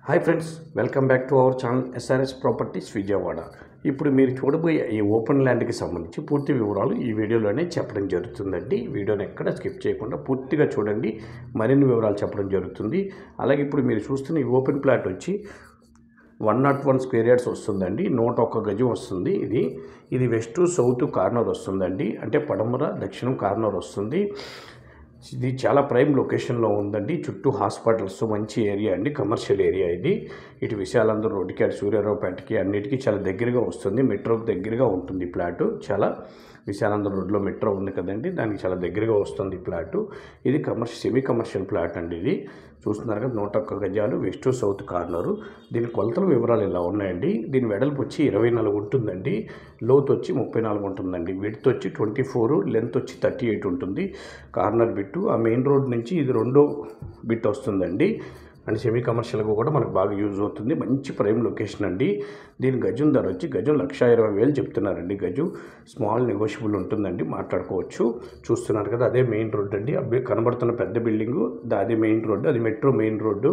Hi friends, welcome back to our channel SRS properties Vijayawada. ఇప్పుడు మీరు చూడబోయే ఈ ఓపెన్ ల్యాండ్కి సంబంధించి పూర్తి వివరాలు ఈ వీడియోలోనే చెప్పడం జరుగుతుందండి. వీడియోని ఎక్కడ స్కిప్ చేయకుండా పూర్తిగా చూడండి, మరిన్ని వివరాలు చెప్పడం జరుగుతుంది. అలాగే ఇప్పుడు మీరు చూస్తున్న ఈ ఓపెన్ ప్లాట్ వచ్చి 101 స్క్వేర్ యార్డ్స్ వస్తుందండి. 101 గజం వస్తుంది. ఇది వెస్ట్ సౌత్ కార్నర్ వస్తుందండి, అంటే పడమర దక్షిణం కార్నర్ వస్తుంది. ఇది చాలా ప్రైమ్ లొకేషన్లో ఉందండి. చుట్టూ హాస్పిటల్స్, మంచి ఏరియా అండి, కమర్షియల్ ఏరియా ఇది. ఇటు విశాలందరూ రోడ్డుకి, అటు సూర్యారావుపేటకి అన్నిటికీ చాలా దగ్గరగా వస్తుంది. మెట్రోకి దగ్గరగా ఉంటుంది ఈ ప్లాటు. చాలా విశాలందరూ రోడ్లో మెట్రో ఉంది కదండి, దానికి చాలా దగ్గరగా వస్తుంది ఈ ప్లాటు. ఇది సెమీ కమర్షియల్ ప్లాట్ అండి. ఇది చూస్తున్నారు కదా, 101 గజాలు, వెస్ట్ సౌత్ కార్నరు. దీని కొలతల వివరాలు ఇలా ఉన్నాయండి. దీని వెడల్పు వచ్చి 24 ఉంటుందండి, లోతు వచ్చి 34 ఉంటుందండి, విడ్త్ వచ్చి 24, లెంత్ వచ్చి 38 ఉంటుంది. కార్నర్ బిట్టు ఆ మెయిన్ రోడ్ నుంచి ఇది రెండో బిట్ వస్తుందండి. అండ్ సెమీ కమర్షియల్గా కూడా మనకు బాగా యూజ్ అవుతుంది. మంచి ప్రైమ్ లొకేషన్ అండి. దీని గజం ధర వచ్చి గజం 1,20,000 చెప్తున్నారండి. గజం స్మాల్ నెగోషియబుల్ ఉంటుందండి, మాట్లాడుకోవచ్చు. చూస్తున్నారు కదా, అదే మెయిన్ రోడ్ అండి. కనబడుతున్న పెద్ద బిల్డింగు అదే మెయిన్ రోడ్డు, అది మెట్రో మెయిన్ రోడ్డు.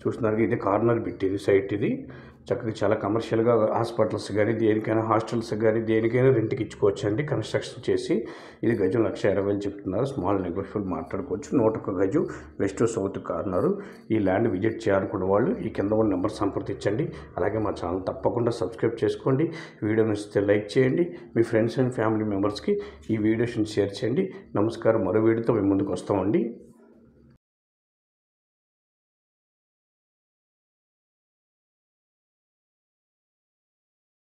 చూస్తున్నారు, ఇదే కార్నర్ బిట్, ఇది సైట్. ఇది చక్కగా చాలా కమర్షియల్గా హాస్పిటల్స్ కానీ దేనికైనా, హాస్టల్స్ కానీ దేనికైనా రెంట్కి ఇచ్చుకోవచ్చు అండి, కన్స్ట్రక్షన్ చేసి. ఇది గజం 1,20,000 చెప్తున్నారు, స్మాల్ నెగోషియబుల్ మాట్లాడుకోవచ్చు. 101 గజం, వెస్ట్ సౌత్ కార్నరు. ఈ ల్యాండ్ విజిట్ చేయాలనుకున్న వాళ్ళు ఈ కింద ఉన్న నెంబర్ సంప్రదించండి. అలాగే మా ఛానల్ తప్పకుండా సబ్స్క్రైబ్ చేసుకోండి. వీడియో నచ్చితే లైక్ చేయండి. మీ ఫ్రెండ్స్ అండ్ ఫ్యామిలీ మెంబర్స్కి ఈ వీడియోస్ని షేర్ చేయండి. నమస్కారం. మరో వీడియోతో మేము ముందుకు వస్తామండి.